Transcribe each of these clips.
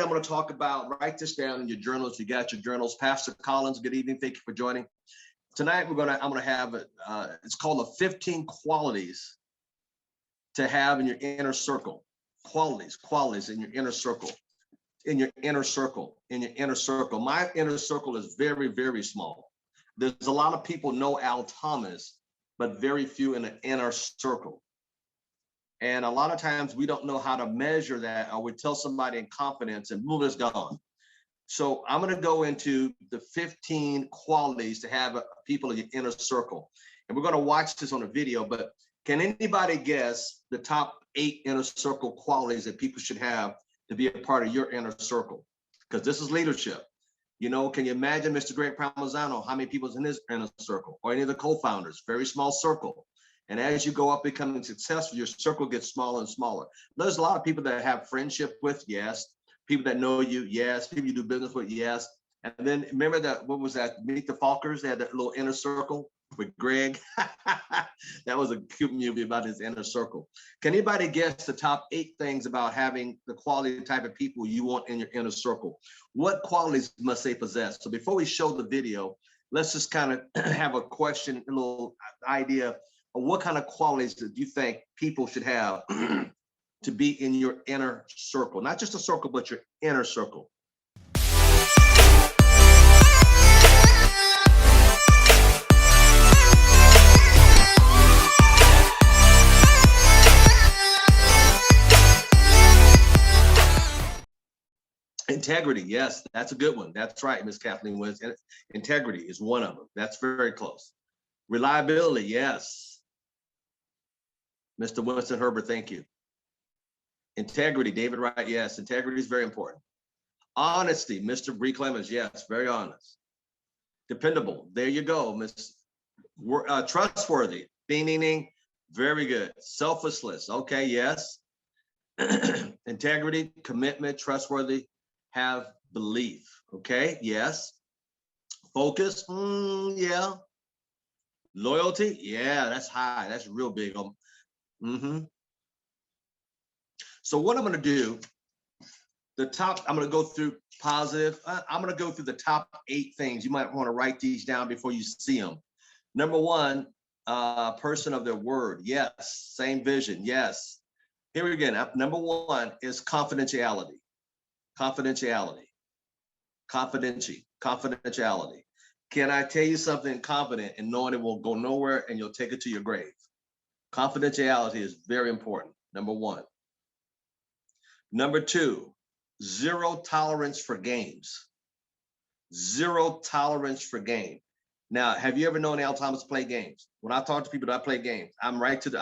I'm going to talk about, write this down in your journals. You got your journals. Pastor Collins, good evening. Thank you for joining. Tonight, I'm going to have, it's called the 15 qualities to have in your inner circle. Qualities in your inner circle. In your inner circle. My inner circle is very, very small. There's a lot of people know Al Thomas, but very few in the inner circle. And a lot of times we don't know how to measure that, or we tell somebody in confidence and boom, it's gone. So I'm going to go into the 15 qualities to have people in your inner circle. And we're going to watch this on a video, but can anybody guess the top 8 inner circle qualities that people should have to be a part of your inner circle? Because this is leadership. You know, can you imagine Mr. Greg Palmazzano, how many people's in his inner circle, or any of the co-founders? Very small circle. And as you go up becoming successful, your circle gets smaller and smaller. There's a lot of people that have friendship with, yes. People that know you, yes. People you do business with, yes. And then remember that, what was that? Meet the Falkers, they had that little inner circle with Greg. That was a cute movie about his inner circle. Can anybody guess the top 8 things about having the quality type of people you want in your inner circle? What qualities must they possess? So before we show the video, let's just kind of have a question, a little idea of what kind of qualities do you think people should have to be in your inner circle? Not just a circle, but your inner circle. Integrity, yes, that's a good one. That's right, Miss Kathleen Wins. Integrity is one of them. That's very close. Reliability, yes. Mr. Winston Herbert, thank you. Integrity, David Wright, yes. Integrity is very important. Honesty, Mr. Bree Clemens, yes, very honest. Dependable, there you go, Miss. Trustworthy, ding, ding, ding, very good. Selflessness, okay, yes. Integrity, commitment, trustworthy, have belief, okay, yes. Focus, yeah. Loyalty, yeah, that's high, that's real big. So what I'm going to do, I'm going to go through positive. I'm going to go through the top 8 things. You might want to write these down before you see them. Number 1, person of their word. Yes. Same vision. Yes. Here we go. Number 1 is confidentiality. Confidentiality. Can I tell you something confident and knowing it will go nowhere and you'll take it to your grave? Confidentiality is very important. Number 1. Number 2, 0 tolerance for games. 0 tolerance for game. Now, have you ever known Al Thomas play games? When I talk to people that play games, I'm like a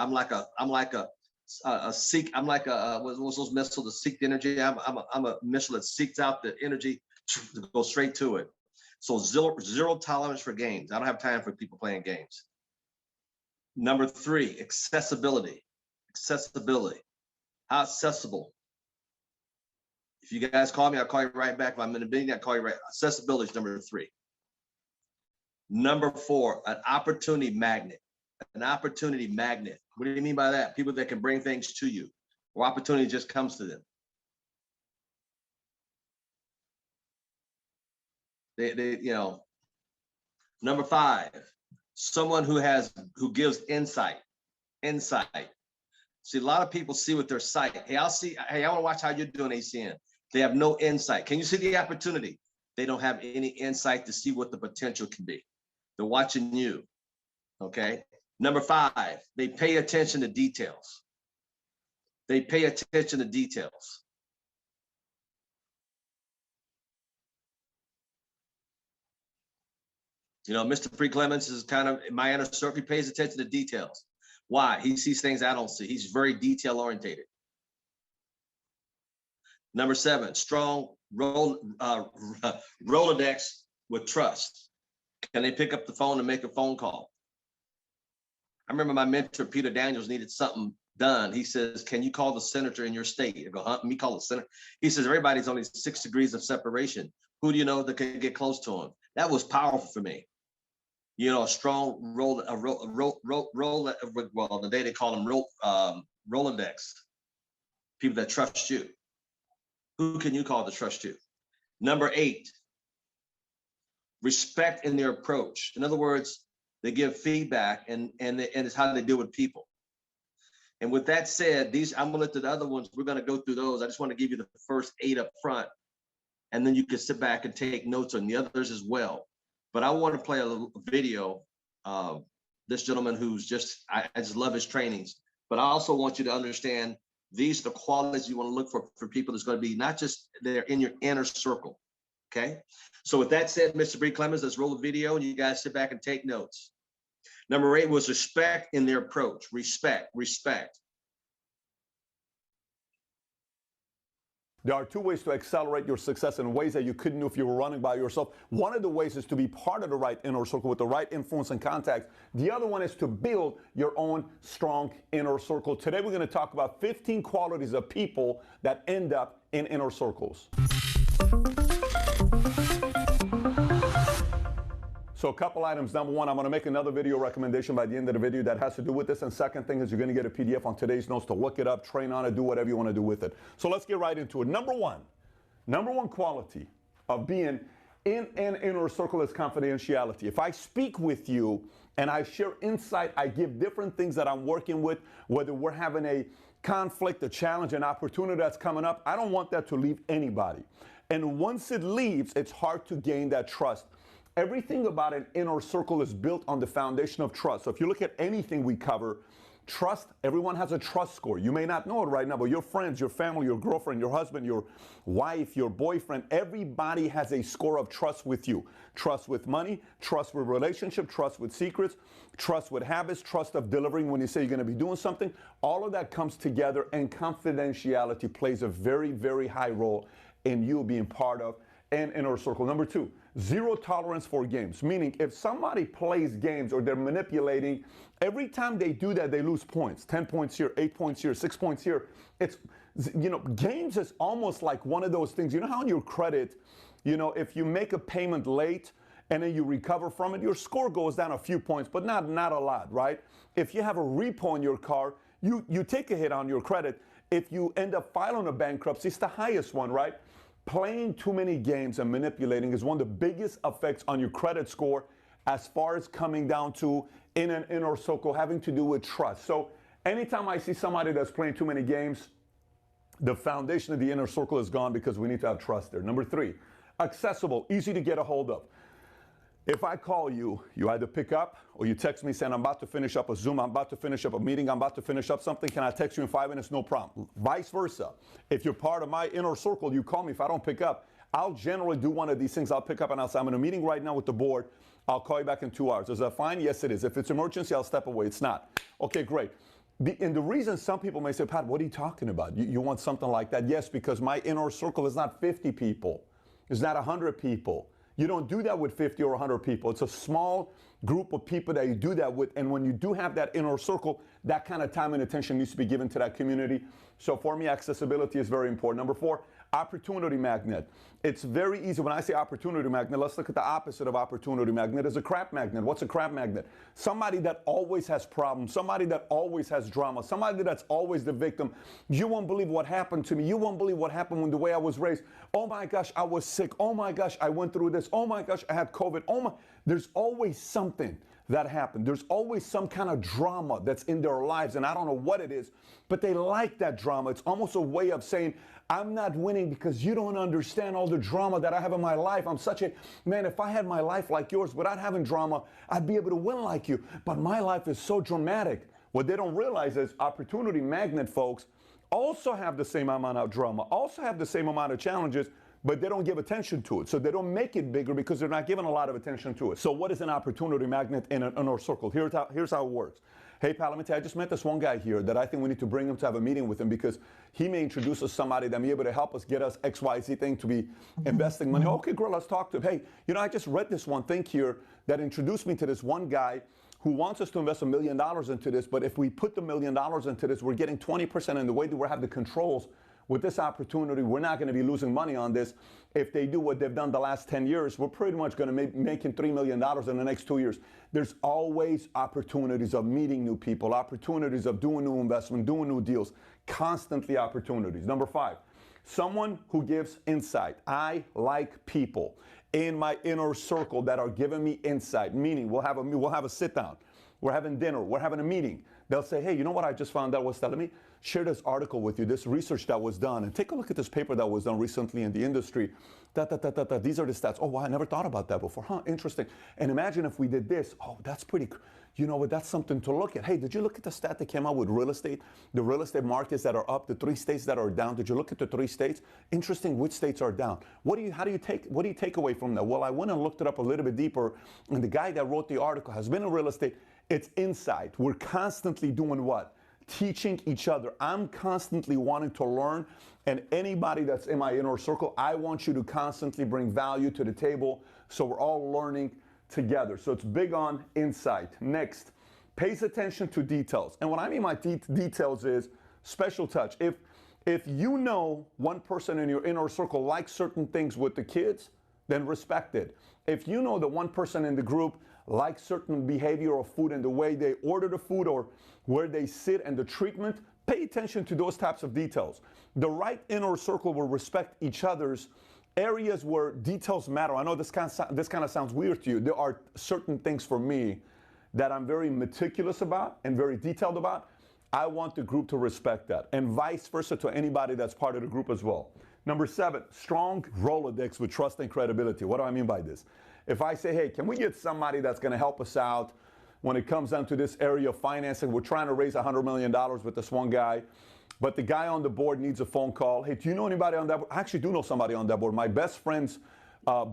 seek. I'm like a what's those missiles that seek the energy? I'm a missile that seeks out the energy to go straight to it. So zero tolerance for games. I don't have time for people playing games. Number 3, accessibility. How accessible? If you guys call me, I'll call you right back. If I'm in a meeting, I'll call you right. Accessibility is number 3. Number 4, an opportunity magnet. An opportunity magnet. What do you mean by that? People that can bring things to you, or opportunity just comes to them. They you know. Number 5, someone who gives insight. See, a lot of people see with their sight. Hey, I want to watch how you're doing, ACN. They have no insight. Can you see the opportunity? They don't have any insight to see what the potential can be. They're watching you, okay? Number 5, they pay attention to details. You know, Mr. Pre Clemens is kind of in my inner circle. He pays attention to details. Why? He sees things I don't see. He's very detail orientated. Number 7, strong Rolodex with trust. Can they pick up the phone and make a phone call? I remember my mentor, Peter Daniels, needed something done. He says, can you call the senator in your state? I go, huh? Me call the senator? He says, everybody's only 6 degrees of separation. Who do you know that can get close to him? That was powerful for me. You know, a strong well, the day they call them Rolodex, people that trust you. Who can you call to trust you? Number 8, respect in their approach. In other words, they give feedback and it's how they deal with people. And with that said, I'm gonna let the other ones, we're gonna go through those. I just want to give you the first 8 up front, and then you can sit back and take notes on the others as well. But I want to play a little video of this gentleman who's I just love his trainings. But I also want you to understand these are the qualities you want to look for people that's going to be not just they're in your inner circle. Okay. So with that said, Mr. Bree Clemens, let's roll the video and you guys sit back and take notes. Number 8 was respect in their approach. Respect. There are 2 ways to accelerate your success in ways that you couldn't do if you were running by yourself. One of the ways is to be part of the right inner circle with the right influence and contacts. The other one is to build your own strong inner circle. Today, we're going to talk about 15 qualities of people that end up in inner circles. So a couple items. Number 1, I'm going to make another video recommendation by the end of the video that has to do with this. And second thing is you're going to get a PDF on today's notes to look it up, train on it, do whatever you want to do with it. So let's get right into it. Number one quality of being in an inner circle is confidentiality. If I speak with you and I share insight, I give different things that I'm working with, whether we're having a conflict, a challenge, an opportunity that's coming up, I don't want that to leave anybody. And once it leaves, it's hard to gain that trust. Everything about an inner circle is built on the foundation of trust. So if you look at anything we cover, trust, everyone has a trust score. You may not know it right now, but your friends, your family, your girlfriend, your husband, your wife, your boyfriend, everybody has a score of trust with you. Trust with money, trust with relationship, trust with secrets, trust with habits, trust of delivering when you say you're going to be doing something. All of that comes together, and confidentiality plays a very, very high role in you being part of an inner circle. Number 2, 0 tolerance for games. Meaning if somebody plays games or they're manipulating, every time they do that, they lose points. 10 points here, 8 points here, 6 points here. It's, games is almost like one of those things. You know how on your credit, if you make a payment late and then you recover from it, your score goes down a few points, but not a lot, right? If you have a repo in your car, you take a hit on your credit. If you end up filing a bankruptcy, it's the highest one, right? Playing too many games and manipulating is one of the biggest effects on your credit score as far as coming down to in an inner circle having to do with trust. So anytime I see somebody that's playing too many games, the foundation of the inner circle is gone because we need to have trust there. Number 3, accessible, easy to get a hold of. If I call you, you either pick up or you text me saying, I'm about to finish up a Zoom, I'm about to finish up a meeting, I'm about to finish up something. Can I text you in 5 minutes? No problem. Vice versa. If you're part of my inner circle, you call me. If I don't pick up, I'll generally do one of these things. I'll pick up and I'll say, I'm in a meeting right now with the board. I'll call you back in 2 hours. Is that fine? Yes, it is. If it's emergency, I'll step away. It's not. Okay, great. And the reason some people may say, Pat, what are you talking about? You want something like that? Yes, because my inner circle is not 50 people. It's not 100 people. You don't do that with 50 or 100 people. It's a small group of people that you do that with. And when you do have that inner circle, that kind of time and attention needs to be given to that community. So for me, accessibility is very important. Number 4, opportunity magnet. It's very easy. When I say opportunity magnet, let's look at the opposite of opportunity magnet is a crap magnet. What's a crap magnet? Somebody that always has problems, somebody that always has drama, somebody that's always the victim. You won't believe what happened to me. You won't believe what happened when the way I was raised. Oh my gosh, I was sick. Oh my gosh, I went through this. Oh my gosh, I had COVID. There's always something that happened. There's always some kind of drama that's in their lives, and I don't know what it is, but they like that drama. It's almost a way of saying, I'm not winning because you don't understand all the drama that I have in my life. I'm such a, man, if I had my life like yours without having drama, I'd be able to win like you. But my life is so dramatic. What they don't realize is opportunity magnet folks also have the same amount of drama, also have the same amount of challenges, but they don't give attention to it. So they don't make it bigger because they're not giving a lot of attention to it. So what is an opportunity magnet in an inner circle? Here's how it works. Hey, pal, let me tell you, I just met this one guy here that I think we need to bring him to have a meeting with him because he may introduce us to somebody that may be able to help us get us XYZ thing to be investing money. Okay, girl, let's talk to him. Hey, I just read this one thing here that introduced me to this one guy who wants us to invest $1 million into this, but if we put the $1 million into this, we're getting 20%, and the way that we have the controls with this opportunity, we're not going to be losing money on this. If they do what they've done the last 10 years, we're pretty much going to be making $3 million in the next 2 years. There's always opportunities of meeting new people, opportunities of doing new investment, doing new deals, constantly opportunities. Number 5, Someone who gives insight. I like people in my inner circle that are giving me insight, meaning we'll have a sit down, we're having dinner, we're having a meeting. They'll say, hey, you know what I just found out was telling me? Share this article with you, this research that was done, and take a look at this paper that was done recently in the industry. These are the stats. Oh, wow, I never thought about that before. Huh, interesting. And imagine if we did this. Oh, that's pretty, you know what, that's something to look at. Hey, did you look at the stat that came out with real estate? The real estate markets that are up, the 3 states that are down. Did you look at the 3 states? Interesting, which states are down? What do you take away from that? Well, I went and looked it up a little bit deeper, and the guy that wrote the article has been in real estate. It's insight. We're constantly doing what? Teaching each other. I'm constantly wanting to learn, and anybody that's in my inner circle, I want you to constantly bring value to the table so we're all learning together. So it's big on insight. Next, pays attention to details. And what I mean by details is special touch. If you know one person in your inner circle likes certain things with the kids, then respect it. If you know that one person in the group likes certain behavior of food and the way they order the food or where they sit and the treatment, pay attention to those types of details. The right inner circle will respect each other's areas where details matter. I know this kind of sounds weird to you. There are certain things for me that I'm very meticulous about and very detailed about. I want the group to respect that, and vice versa to anybody that's part of the group as well. Number 7, strong Rolodex with trust and credibility. What do I mean by this? If I say, hey, can we get somebody that's going to help us out when it comes down to this area of financing? We're trying to raise $100 million with this one guy, but the guy on the board needs a phone call. Hey, do you know anybody on that board? I actually do know somebody on that board. My best friend's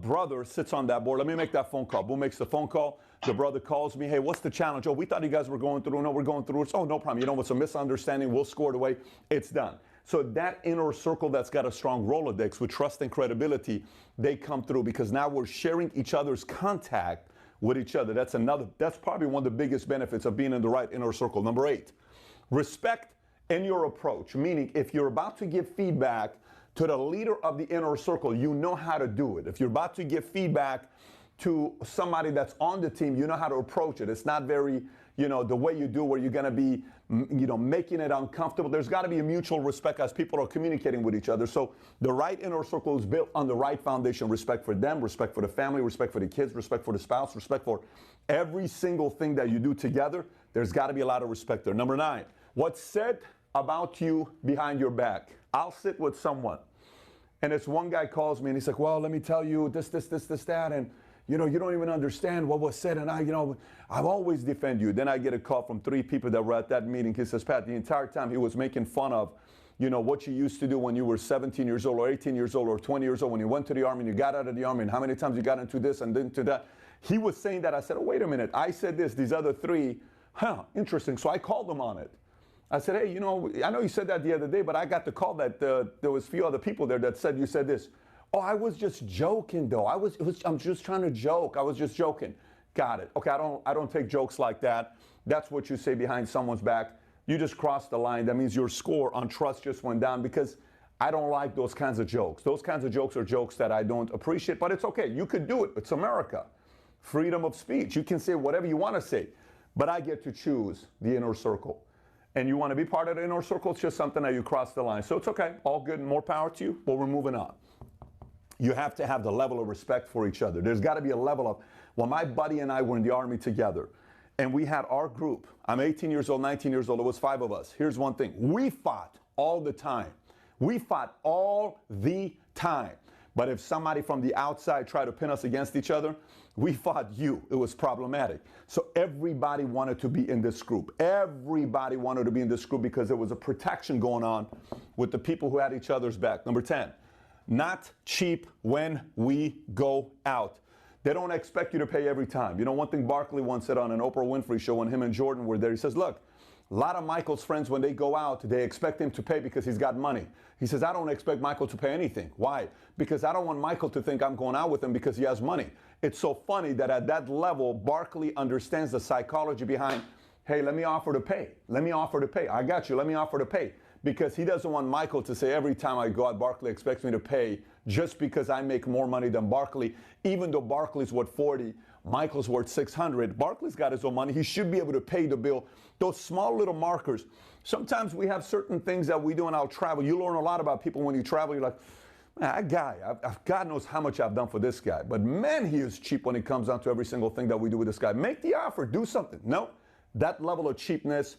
brother sits on that board. Let me make that phone call. Boom makes the phone call. The brother calls me. Hey, what's the challenge? Oh, we thought you guys were going through. No, we're going through it. Oh, no problem. You know what's a misunderstanding? We'll score it away. It's done. So that inner circle that's got a strong Rolodex with trust and credibility, they come through because now we're sharing each other's contact with each other. That's probably one of the biggest benefits of being in the right inner circle. Number 8, respect in your approach, meaning if you're about to give feedback to the leader of the inner circle, you know how to do it. If you're about to give feedback to somebody that's on the team, you know how to approach it. It's not very, the way you do where you're going to be, making it uncomfortable. There's got to be a mutual respect as people are communicating with each other. So the right inner circle is built on the right foundation: respect for them, respect for the family, respect for the kids, respect for the spouse, respect for every single thing that you do together. There's got to be a lot of respect there. Number 9, what's said about you behind your back. I'll sit with someone, and this one guy calls me, and he's like, well, let me tell you this, that, and you don't even understand what was said, and I've always defend you. Then I get a call from 3 people that were at that meeting. He says, Pat, the entire time he was making fun of, what you used to do when you were 17 years old or 18 years old or 20 years old, when you went to the Army and you got out of the Army, and how many times you got into this and then to that. He was saying that. I said, oh, wait a minute. I said this, these other 3, interesting. So I called them on it. I said, hey, I know you said that the other day, but I got the call that there was a few other people there that said you said this. Oh, I was just joking, though. I'm just trying to joke. I was just joking. Got it. Okay, I don't take jokes like that. That's what you say behind someone's back. You just crossed the line. That means your score on trust just went down, because I don't like those kinds of jokes. Those kinds of jokes are jokes that I don't appreciate, but it's okay. You could do it. It's America. Freedom of speech. You can say whatever you want to say, but I get to choose the inner circle. And you want to be part of the inner circle, it's just something that you cross the line. So it's okay. All good and more power to you, but we're moving on. You have to have the level of respect for each other. There's got to be a level of, well, my buddy and I were in the Army together, and we had our group. I'm 18 years old, 19 years old. It was 5 of us. Here's one thing. We fought all the time. We fought all the time. But if somebody from the outside tried to pin us against each other, we fought you. It was problematic. So everybody wanted to be in this group. Everybody wanted to be in this group because there was a protection going on with the people who had each other's back. Number 10, not cheap when we go out. They don't expect you to pay every time. One thing Barkley once said on an Oprah Winfrey show when him and Jordan were there, he says, look, a lot of Michael's friends, when they go out, they expect him to pay because he's got money. He says, I don't expect Michael to pay anything. Why? Because I don't want Michael to think I'm going out with him because he has money. It's so funny that at that level, Barkley understands the psychology behind, hey, let me offer to pay. Let me offer to pay. I got you. Let me offer to pay. Because he doesn't want Michael to say every time I go out, Barkley expects me to pay just because I make more money than Barkley, even though Barkley's 40 Michael's worth 600. Barkley's got his own money. He should be able to pay the bill. Those small little markers. Sometimes we have certain things that we do in our travel. You learn a lot about people when you travel. You're like, man, that guy, God knows how much I've done for this guy. But man, he is cheap when it comes down to every single thing that we do with this guy. Make the offer. Do something. No, that level of cheapness,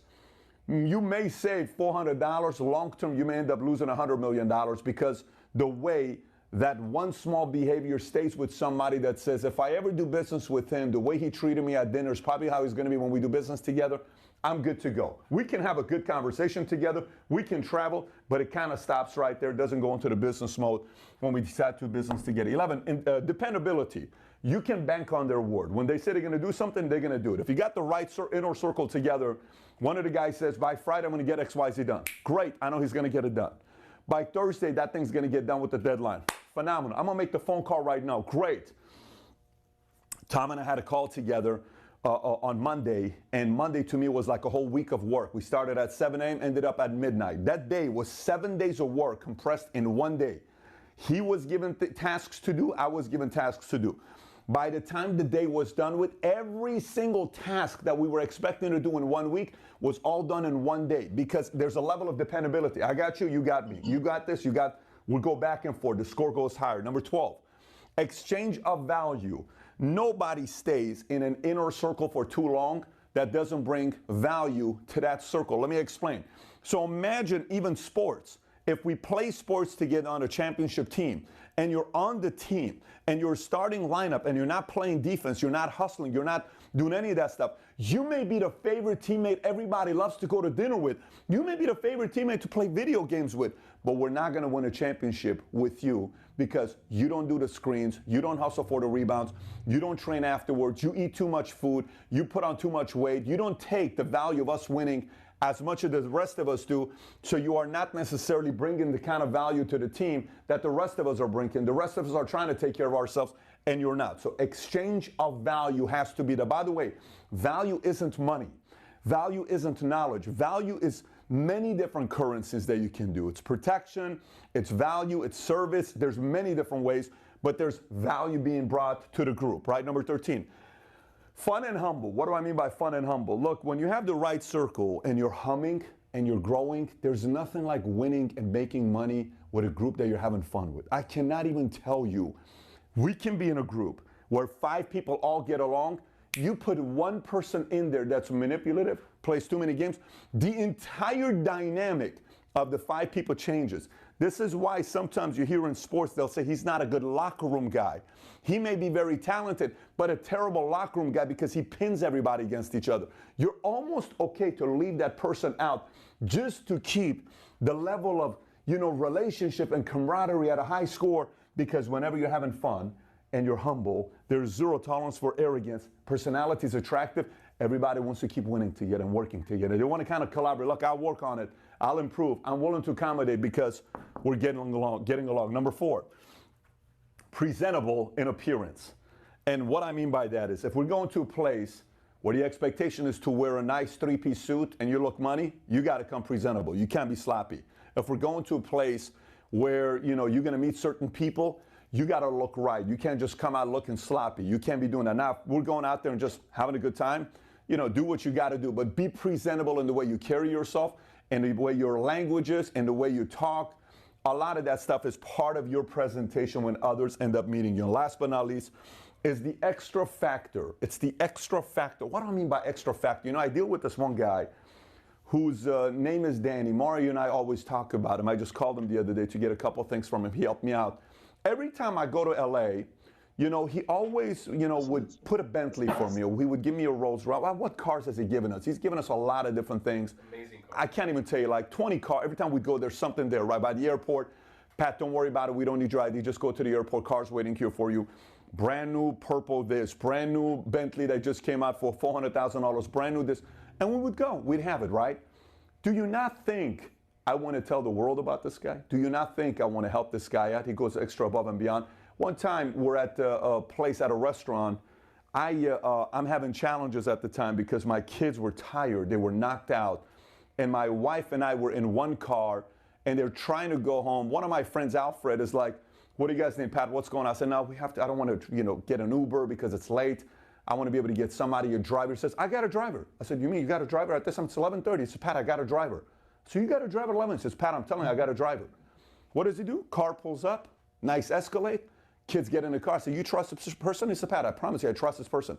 you may save $400. Long term, you may end up losing $100 million because the way that one small behavior stays with somebody that says, if I ever do business with him, the way he treated me at dinner is probably how he's going to be when we do business together. I'm good to go. We can have a good conversation together. We can travel, but it kind of stops right there. It doesn't go into the business mode when we decide to do business together. 11, dependability. You can bank on their word. When they say they're going to do something, they're going to do it. If you got the right inner circle together, one of the guys says, by Friday, I'm going to get XYZ done. Great. I know he's going to get it done. By Thursday, that thing's going to get done with the deadline. Phenomenal. I'm going to make the phone call right now. Great. Tom and I had a call together on Monday, and Monday to me was like a whole week of work. We started at 7 a.m., ended up at midnight. That day was 7 days of work compressed in one day. He was given tasks to do. I was given tasks to do. By the time the day was done with, every single task that we were expecting to do in 1 week was all done in one day because there's a level of dependability. I got you, you got me. You got this, we'll go back and forth. The score goes higher. Number 12, exchange of value. Nobody stays in an inner circle for too long that doesn't bring value to that circle. Let me explain. So imagine even sports. If we play sports to get on a championship team and you're on the team and you're starting lineup and you're not playing defense, you're not hustling, you're not doing any of that stuff, you may be the favorite teammate everybody loves to go to dinner with. You may be the favorite teammate to play video games with, but we're not going to win a championship with you because you don't do the screens, you don't hustle for the rebounds, you don't train afterwards, you eat too much food, you put on too much weight, you don't take the value of us winning as much as the rest of us do, so you are not necessarily bringing the kind of value to the team that the rest of us are bringing. The rest of us are trying to take care of ourselves, and you're not. So exchange of value has to be there. By the way, value isn't money. Value isn't knowledge. Value is many different currencies that you can do. It's protection, it's value, it's service. There's many different ways, but there's value being brought to the group, right? Number 13. Fun and humble. What do I mean by fun and humble? Look, when you have the right circle and you're humming and you're growing, there's nothing like winning and making money with a group that you're having fun with. I cannot even tell you. We can be in a group where 5 people all get along. You put one person in there that's manipulative, plays too many games, the entire dynamic of the 5 people changes. This is why sometimes you hear in sports, they'll say he's not a good locker room guy. He may be very talented, but a terrible locker room guy because he pins everybody against each other. You're almost okay to leave that person out just to keep the level of, relationship and camaraderie at a high score, because whenever you're having fun and you're humble, there's zero tolerance for arrogance. Personality is attractive. Everybody wants to keep winning together and working together. They want to kind of collaborate. Look, I'll work on it. I'll improve. I'm willing to accommodate because we're getting along. Number 4, presentable in appearance. And what I mean by that is if we're going to a place where the expectation is to wear a nice 3-piece suit and you look money, you got to come presentable. You can't be sloppy. If we're going to a place where, you're going to meet certain people, you got to look right. You can't just come out looking sloppy. You can't be doing that. Now, if we're going out there and just having a good time, do what you got to do, but be presentable in the way you carry yourself and the way your language is and the way you talk. A lot of that stuff is part of your presentation when others end up meeting you. And last but not least is the extra factor. It's the extra factor. What do I mean by extra factor? I deal with this one guy whose name is Danny. Mario and I always talk about him. I just called him the other day to get a couple of things from him. He helped me out. Every time I go to LA, he always, would put a Bentley for me. Or he would give me a Rolls Royce. What cars has he given us? He's given us a lot of different things. Amazing cars. I can't even tell you, like 20 cars. Every time we go, there's something there, right by the airport. Pat, don't worry about it. We don't need your ID. Just go to the airport. Cars waiting here for you. Brand new purple this. Brand new Bentley that just came out for $400,000. Brand new this. And we would go. We'd have it, right? Do you not think I want to tell the world about this guy? Do you not think I want to help this guy out? He goes extra above and beyond. One time, we're at a place at a restaurant. I'm having challenges at the time because my kids were tired. They were knocked out. And my wife and I were in one car, and they're trying to go home. One of my friends, Alfred, is like, what do you guys think, Pat? What's going on? I said, no, we have to. I don't want to, get an Uber because it's late. I want to be able to get somebody, a driver. He says, I got a driver. I said, you mean you got a driver? At this time, it's 11:30. He said, Pat, I got a driver. So you got a driver at 11? He says, Pat, I'm telling you, I got a driver. What does he do? Car pulls up, nice Escalade. Kids get in the car. I say, you trust this person? He said, Pat, I promise you, I trust this person.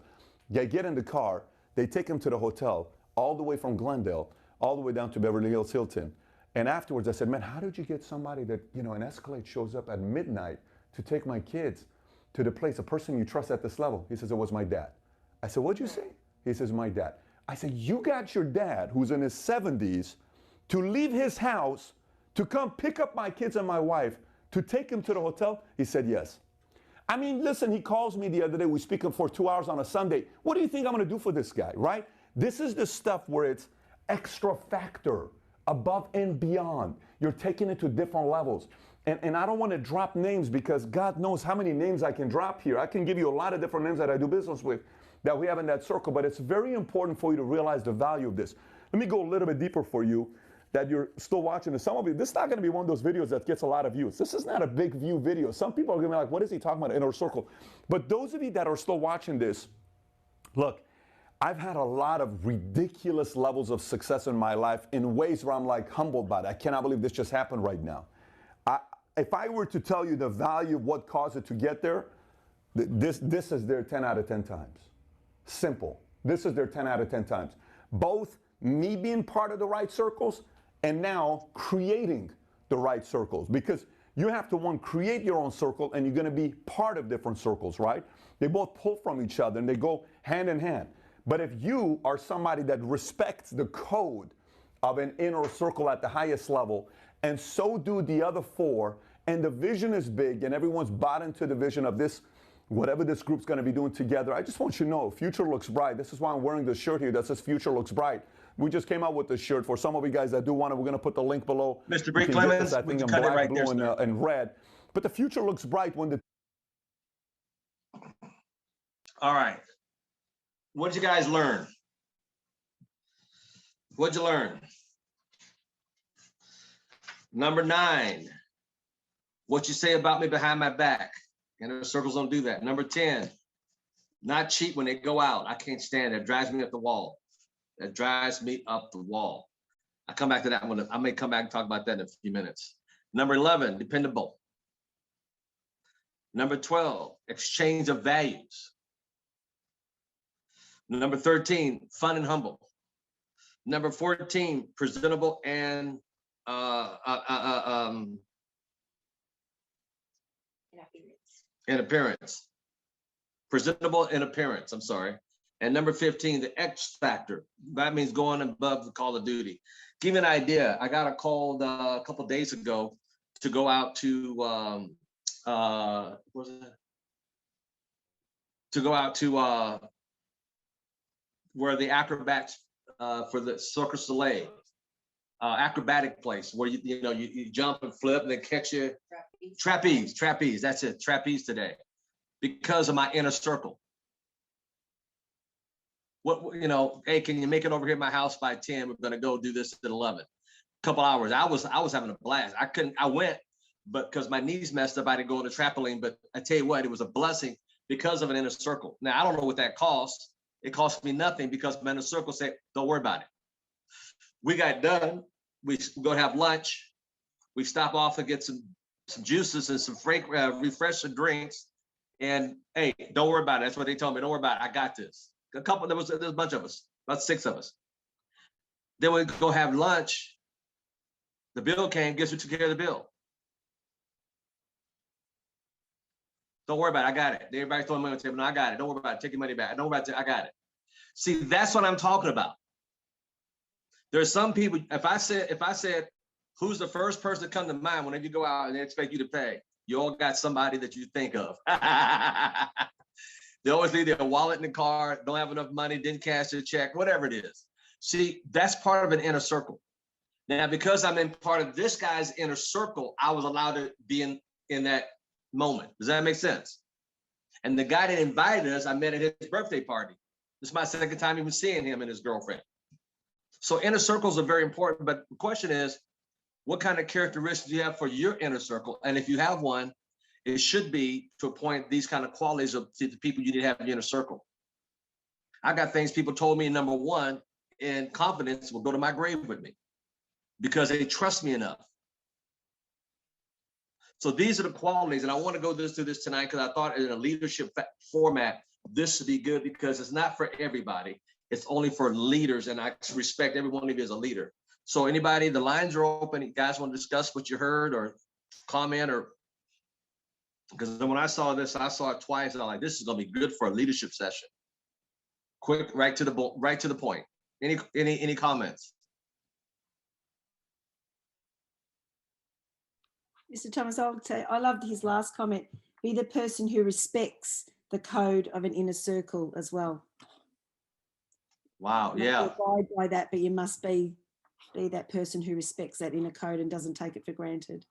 They get in the car. They take him to the hotel, all the way from Glendale, all the way down to Beverly Hills Hilton. And afterwards, I said, man, how did you get somebody that, an Escalade shows up at midnight to take my kids to the place, a person you trust at this level? He says, it was my dad. I said, what'd you say? He says, my dad. I said, you got your dad, who's in his 70s, to leave his house to come pick up my kids and my wife to take him to the hotel? He said, yes. I mean, listen, he calls me the other day. We speak for 2 hours on a Sunday. What do you think I'm going to do for this guy, right? This is the stuff where it's extra factor, above and beyond. You're taking it to different levels. And I don't want to drop names because God knows how many names I can drop here. I can give you a lot of different names that I do business with that we have in that circle, but it's very important for you to realize the value of this. Let me go a little bit deeper for you that you're still watching this. Some of you, this is not going to be one of those videos that gets a lot of views. This is not a big view video. Some people are going to be like, what is he talking about, inner circle? But those of you that are still watching this, look, I've had a lot of ridiculous levels of success in my life in ways where I'm like humbled by it. I cannot believe this just happened right now. If I were to tell you the value of what caused it to get there, this is their 10 out of 10 times. Simple. This is their 10 out of 10 times. Both me being part of the right circles and now creating the right circles. Because you have to, one, create your own circle, and you're going to be part of different circles, right? They both pull from each other, and they go hand in hand. But if you are somebody that respects the code of an inner circle at the highest level, and so do the other four, and the vision is big, and everyone's bought into the vision of this, whatever this group's going to be doing together, I just want you to know, future looks bright. This is why I'm wearing this shirt here that says future looks bright. We just came out with this shirt. For some of you guys that do want it, we're going to put the link below. Mr. Bree Clemens, I think in black, blue, and red. But the future looks bright when the... All right. What did you guys learn? What'd you learn? Number 9, what you say about me behind my back. Inner circles don't do that. Number 10, not cheap when they go out. I can't stand it. It drives me up the wall. That drives me up the wall. I come back to that one. I may come back and talk about that in a few minutes. Number 11, dependable. Number 12, exchange of values. Number 13, fun and humble. Number 14, presentable and in appearance. Presentable in appearance, I'm sorry. And number 15, the X factor. That means going above the call of duty. Give you an idea. I got a call a couple of days ago to go out to what was it? To go out to where the acrobats for the Cirque du Soleil acrobatic place where you jump and flip and then catch you. Trapeze. That's it. Trapeze today, because of my inner circle. Hey, can you make it over here at my house by 10? We're gonna go do this at 11. Couple hours. I was having a blast. I went, but because my knees messed up, I didn't go on the trampoline. But I tell you what, it was a blessing because of an inner circle. Now I don't know what that costs. It cost me nothing because my inner circle said, "Don't worry about it." We got done. We go have lunch. We stop off and get some juices and some refreshing drinks. And hey, don't worry about it. That's what they told me. Don't worry about it. I got this. There was a bunch of us, about 6 of us. Then we go have lunch. The bill came. Guess who took care of the bill? Don't worry about it. I got it. Everybody throwing money on the table. No, I got it. Don't worry about it. Take your money back. Don't worry about it. I got it. See, that's what I'm talking about. There's some people, if I said, who's the first person to come to mind whenever you go out and they expect you to pay? You all got somebody that you think of. They always leave their wallet in the car, don't have enough money, didn't cash their check, whatever it is. See, that's part of an inner circle. Now, because I'm in part of this guy's inner circle, I was allowed to be in that moment. Does that make sense? And the guy that invited us, I met at his birthday party. This is my second time even seeing him and his girlfriend. So inner circles are very important, but the question is, what kind of characteristics do you have for your inner circle? And if you have one, it should be to a point, these kind of qualities of the people you need to have in your inner circle. I got things people told me, number one, in confidence will go to my grave with me because they trust me enough. So these are the qualities, and I want to go through this tonight because I thought in a leadership format, this would be good because it's not for everybody. It's only for leaders, and I respect every one of you as a leader. So anybody, the lines are open. You guys want to discuss what you heard or comment, or because when I saw this, I saw it twice. And I'm like, this is going to be good for a leadership session. Quick, right to the point. Any comments? Mr. Thomas, I would say I loved his last comment. Be the person who respects the code of an inner circle as well. Wow, yeah. Abide by that, but you must be that person who respects that inner code and doesn't take it for granted.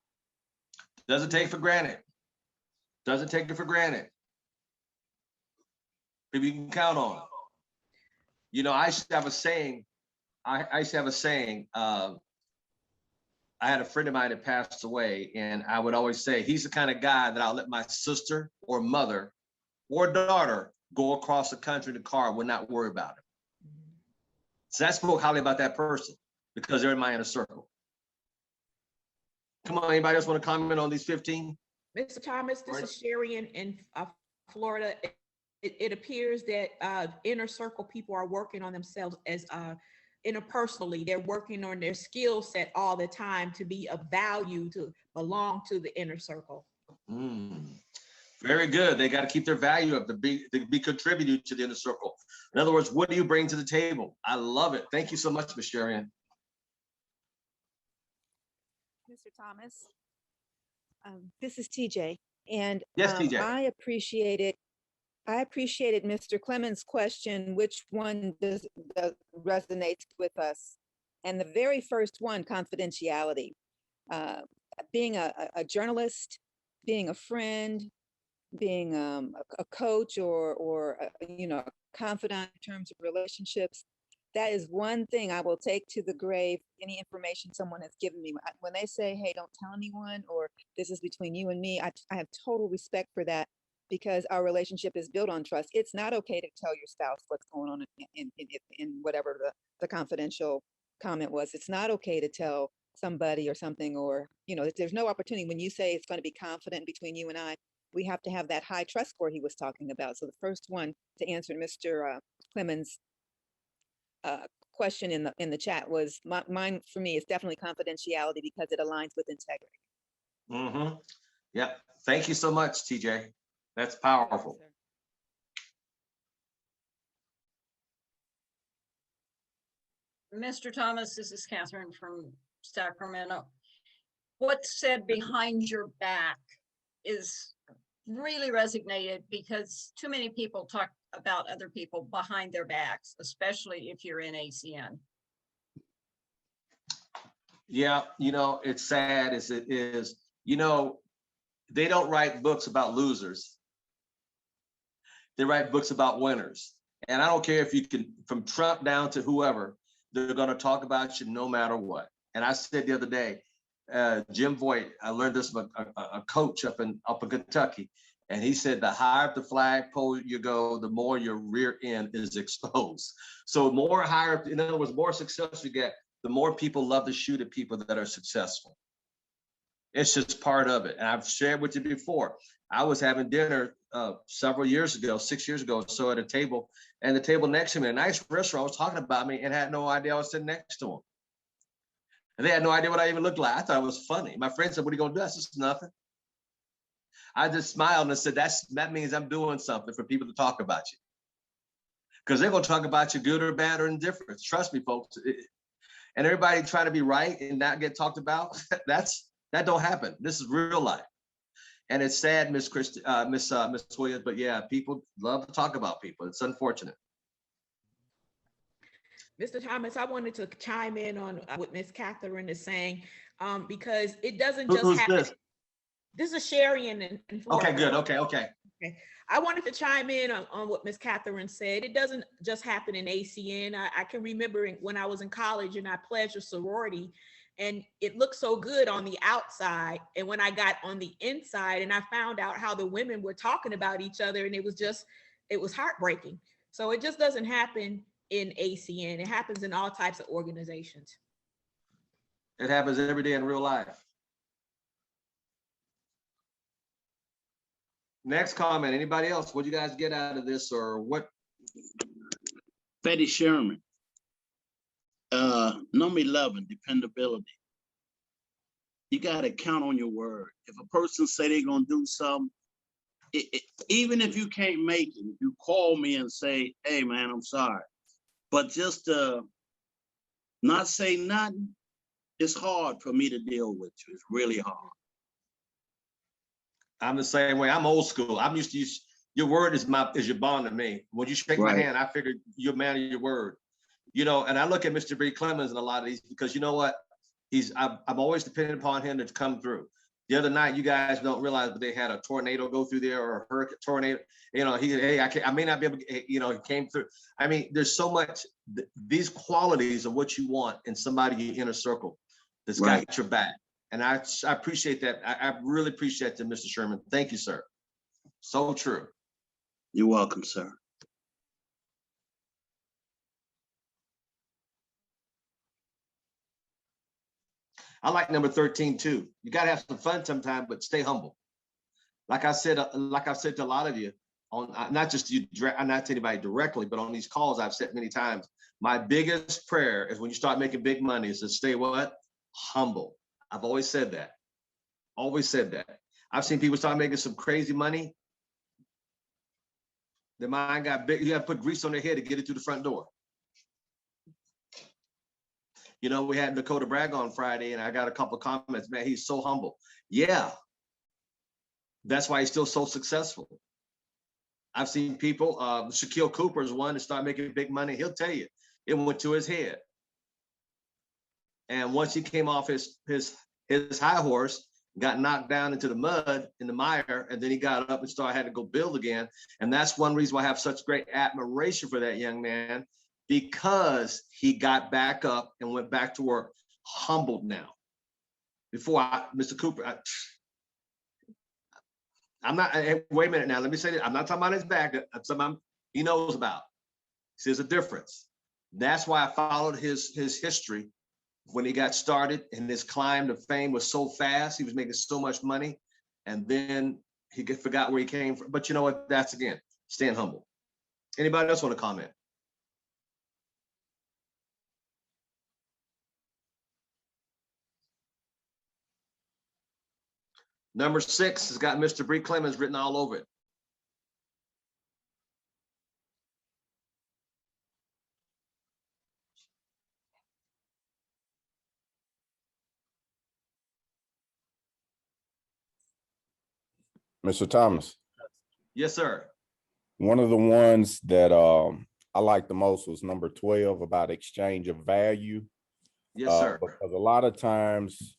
Doesn't take for granted. Doesn't take it for granted. People you can count on. You know, I used to have a saying. I used to have a saying. I had a friend of mine that passed away, and I would always say, he's the kind of guy that I'll let my sister or mother or daughter go across the country in the car, would not worry about it. So that spoke highly about that person because they're in my inner circle. Come on, anybody else want to comment on these 15? Mr. Thomas, this is Sherry in Florida. It appears that inner circle people are working on themselves as interpersonally. They're working on their skill set all the time to be of value, to belong to the inner circle. Very good. They got to keep their value up to be contributing to the inner circle. In other words, what do you bring to the table? I love it. Thank you so much, Ms. Sherian. Mr. Thomas, this is TJ, and yes, TJ. I appreciated Mr. Clemens' question, which one does resonates with us? And the very first one, confidentiality. Being a journalist, being a friend, being a coach or a confidant in terms of relationships, that is one thing I will take to the grave. Any information someone has given me, when they say, hey, don't tell anyone, or this is between you and me, I have total respect for that, because our relationship is built on trust. It's not okay to tell your spouse what's going on in whatever the confidential comment was. It's not okay to tell somebody or something, or, there's no opportunity when you say it's going to be confident between you and I. We have to have that high trust score he was talking about. So the first one to answer Mr. Clemens' question in the chat was mine. For me, is definitely confidentiality because it aligns with integrity. Yeah. Thank you so much, TJ. That's powerful. Mr. Thomas, this is Catherine from Sacramento. What's said behind your back is really resonated because too many people talk about other people behind their backs, especially if you're in ACN. Yeah, it's sad as it is. They don't write books about losers. They write books about winners. And I don't care if you can, from Trump down to whoever, they're going to talk about you no matter what. And I said the other day, Jim Voight, I learned this from a coach up in Kentucky. And he said, the higher up the flagpole you go, the more your rear end is exposed. So more higher, in other words, more success you get, the more people love to shoot at people that are successful. It's just part of it. And I've shared with you before. I was having dinner several years ago, 6 years ago, so at a table, and the table next to me, a nice restaurant, was talking about me and had no idea I was sitting next to him. And they had no idea what I even looked like. I thought it was funny. My friend said, what are you going to do? I said, it's nothing. I just smiled and said, that means I'm doing something for people to talk about you. Because they're going to talk about you good or bad or indifferent. Trust me, folks. And everybody trying to be right and not get talked about, that don't happen. This is real life. And it's sad, Miss Williams, but yeah, people love to talk about people. It's unfortunate. Mr. Thomas, I wanted to chime in on what Miss Catherine is saying, because it doesn't just happen. This is Sherry in Florida. Okay, good. Okay. I wanted to chime in on what Miss Catherine said. It doesn't just happen in ACN. I can remember when I was in college and I pledged a sorority, and it looked so good on the outside. And when I got on the inside and I found out how the women were talking about each other, and it was heartbreaking. So it just doesn't happen in ACN. It happens in all types of organizations. It happens every day in real life. Next comment, anybody else? What do you guys get out of this, or what? Betty Sherman. Number 11, dependability. You got to count on your word. If a person say they're going to do something, even if you can't make it, if you call me and say, hey, man, I'm sorry. But just not say nothing, it's hard for me to deal with you. It's really hard. I'm the same way. I'm old school. I'm used to your word is your bond to me. When you shake my hand, I figured you're a man of your word. You know, and I look at Mr. B. Clemens and a lot of these because you know what? I'm always dependent upon him to come through. The other night, you guys don't realize, but they had a tornado go through there, or a hurricane tornado. You know, I may not be able to, you know, he came through. I mean, there's so much, these qualities of what you want in somebody in your inner circle that's got your back. And I appreciate that. I really appreciate that, Mr. Sherman. Thank you, sir. So true. You're welcome, sir. I like number 13 too. You got to have some fun sometime, but stay humble. Like I said to a lot of you, on not just you, not to anybody directly, but on these calls I've said many times. My biggest prayer is when you start making big money is to stay what? Humble. I've always said that. Always said that. I've seen people start making some crazy money. Their mind got big. You got to put grease on their head to get it through the front door. You know, we had Dakota Bragg on Friday, and I got a couple of comments. Man, he's so humble. Yeah. That's why he's still so successful. I've seen people, Shaquille Cooper is one to start making big money. He'll tell you, it went to his head. And once he came off his high horse, got knocked down into the mud, in the mire, and then he got up and had to go build again. And that's one reason why I have such great admiration for that young man, because he got back up and went back to work, humbled now. Before Mr. Cooper, I'm not, wait a minute now, let me say this. I'm not talking about his back, I'm talking about he knows about. There's a difference. That's why I followed his history when he got started, and his climb to fame was so fast. He was making so much money, and then he forgot where he came from. But you know what? That's, again, staying humble. Anybody else want to comment? Number 6 has got Mr. Bree Clemens written all over it. Mr. Thomas. Yes, sir. One of the ones that I like the most was number 12, about exchange of value. Yes, sir. Because a lot of times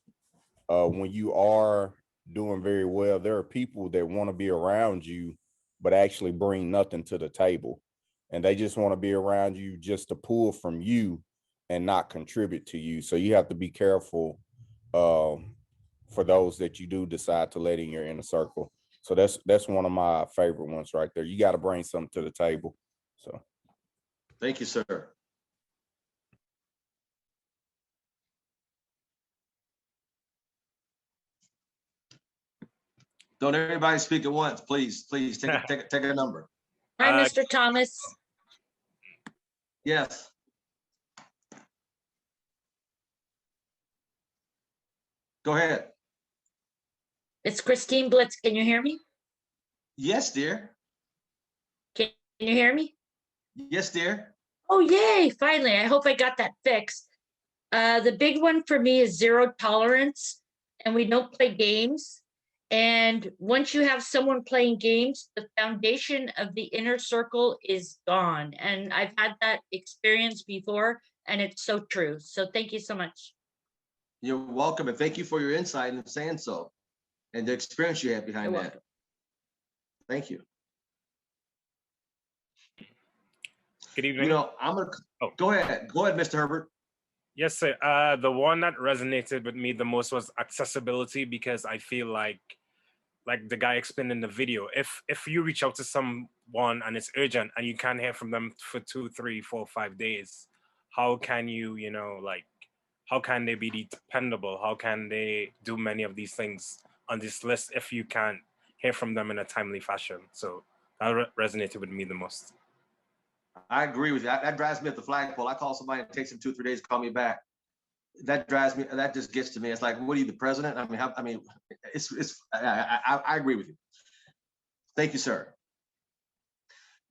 when you are doing very well, there are people that want to be around you, but actually bring nothing to the table. And they just want to be around you just to pull from you and not contribute to you. So you have to be careful for those that you do decide to let in your inner circle. So that's one of my favorite ones right there. You got to bring something to the table. So thank you, sir. Don't everybody speak at once, please. Please take a number. Hi, Mr. Thomas. Yes. Go ahead. It's Christine Blitz. Can you hear me? Yes, dear. Can you hear me? Yes, dear. Oh, yay. Finally. I hope I got that fixed. The big one for me is zero tolerance, and we don't play games. And once you have someone playing games, the foundation of the inner circle is gone. And I've had that experience before, and it's so true. So thank you so much. You're welcome. And thank you for your insight in saying so, and the experience you have behind You're that. welcome. Thank you. Good evening. You know, I'm gonna go ahead, Mr. Herbert. Yes, sir. The one that resonated with me the most was accessibility, because I feel like like the guy explained in the video, if you reach out to someone and it's urgent and you can't hear from them for 2, 3, 4, 5 days, how can you, like, how can they be dependable? How can they do many of these things on this list if you can't hear from them in a timely fashion? So that resonated with me the most. I agree with you. That drives me at the flagpole. I call somebody, it takes them 2 or 3 days to call me back. That drives me. That just gets to me. It's like, what are you, the president? I mean, I agree with you. Thank you, sir.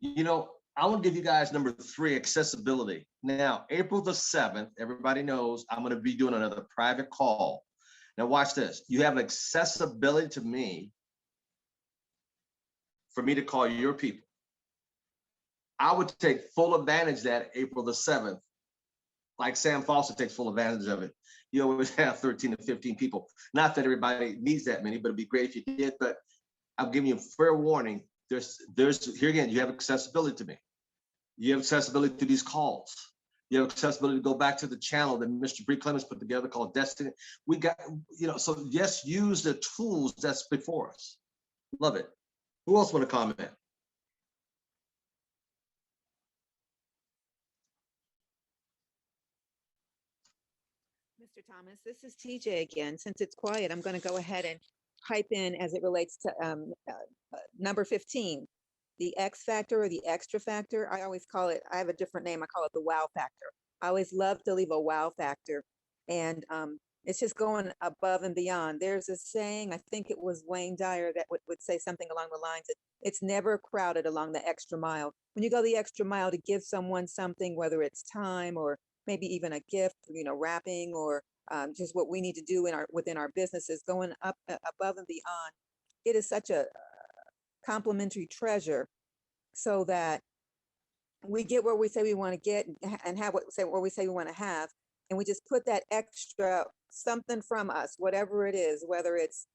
I want to give you guys number 3, accessibility. Now, April the 7th, everybody knows I'm going to be doing another private call. Now, watch this. You have accessibility to me for me to call your people. I would take full advantage of that April the 7th. Like Sam Foster takes full advantage of it. You always have 13 to 15 people. Not that everybody needs that many, but it'd be great if you did. But I'm giving you a fair warning. There's here again, you have accessibility to me. You have accessibility to these calls. You have accessibility to go back to the channel that Mr. Bree Clemens put together called Destiny. We got, so yes, use the tools that's before us. Love it. Who else want to comment? Mr. Thomas, this is TJ again. Since it's quiet, I'm going to go ahead and pipe in as it relates to number 15, the X factor or the extra factor. I always call it, I have a different name. I call it the wow factor. I always love to leave a wow factor. And it's just going above and beyond. There's a saying, I think it was Wayne Dyer that would say something along the lines that it's never crowded along the extra mile. When you go the extra mile to give someone something, whether it's time or maybe even a gift, wrapping, or just what we need to do within our businesses, going up above and beyond. It is such a complimentary treasure, so that we get where we say we want to get and have what we say we want to have, and we just put that extra something from us, whatever it is, whether it's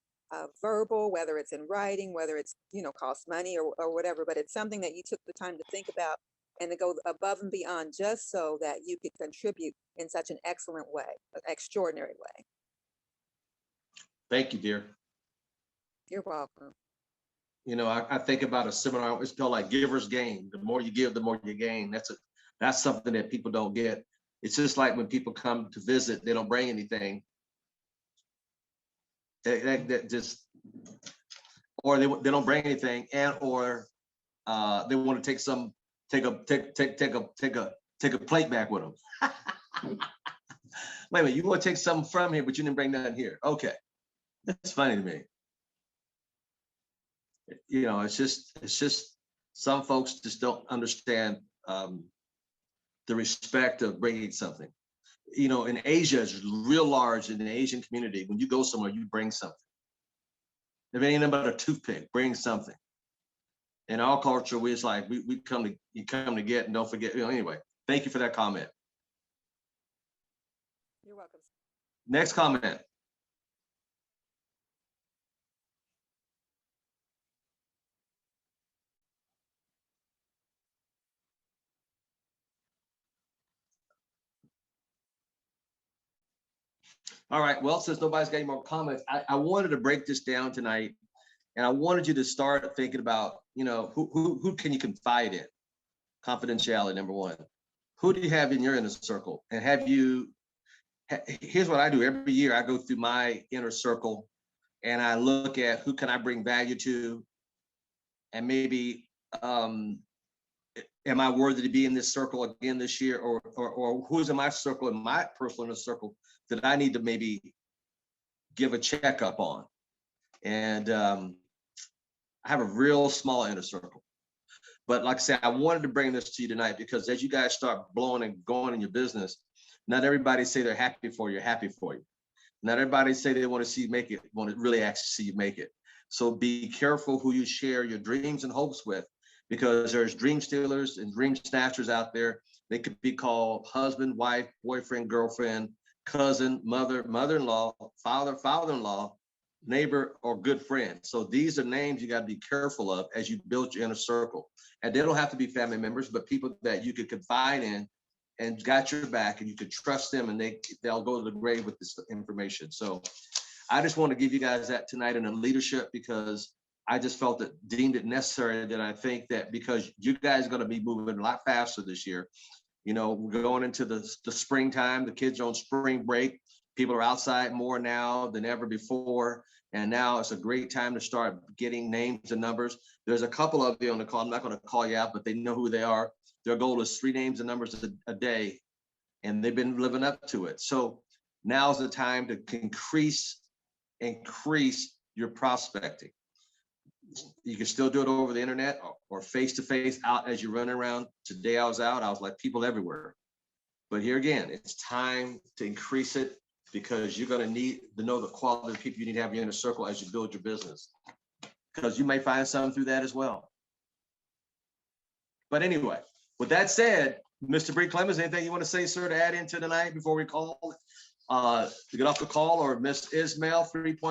verbal, whether it's in writing, whether it's costs money or whatever, but it's something that you took the time to think about and to go above and beyond just so that you could contribute in such an excellent way, an extraordinary way. Thank you, dear. You're welcome. I think about a seminar, it's called like Giver's Gain. The more you give, the more you gain. That's something that people don't get. It's just like when people come to visit, they don't bring anything. That just, or they don't bring anything, and or they want to take a plate back with them. Wait a minute, you want to take something from here, but you didn't bring nothing here. Okay, that's funny to me. It's just some folks just don't understand the respect of bringing something. In Asia, it's real large in the Asian community. When you go somewhere, you bring something. If it ain't about a toothpick, bring something. In our culture, it's like you come to get, and don't forget. Anyway, thank you for that comment. You're welcome. Next comment. All right, well, since nobody's got any more comments, I wanted to break this down tonight, and I wanted you to start thinking about, who can you confide in? Confidentiality, number one. Who do you have in your inner circle? And here's what I do every year. I go through my inner circle and I look at who can I bring value to, and maybe, am I worthy to be in this circle again this year, or who's in my circle, in my personal inner circle, that I need to maybe give a checkup on? And I have a real small inner circle. But like I said, I wanted to bring this to you tonight because as you guys start blowing and going in your business, not everybody say they're happy for you, happy for you. Not everybody say they want to see you make it, want to really actually see you make it. So be careful who you share your dreams and hopes with, because there's dream stealers and dream snatchers out there. They could be called husband, wife, boyfriend, girlfriend, cousin, mother, mother-in-law, father, father-in-law, neighbor, or good friend. So these are names you got to be careful of as you build your inner circle. And they don't have to be family members, but people that you could confide in and got your back, and you could trust them, and they'll go to the grave with this information. So I just want to give you guys that tonight in the leadership, because I just felt it, deemed it necessary, that I think that because you guys are going to be moving a lot faster this year. You know, we're going into the springtime, the kids are on spring break. People are outside more now than ever before. And now it's a great time to start getting names and numbers. There's a couple of you on the call. I'm not going to call you out, but they know who they are. Their goal is 3 names and numbers a day, and they've been living up to it. So now's the time to increase your prospecting. You can still do it over the internet or face-to-face out as you're running around. Today I was out, I was like people everywhere. But here again, it's time to increase it, because you're going to need to know the quality of people you need to have in your inner circle as you build your business, because you may find something through that as well. But anyway, with that said, Mr. Bree Clemens, anything you want to say, sir, to add into tonight before we call to get off the call, or Miss Ismail 3.0?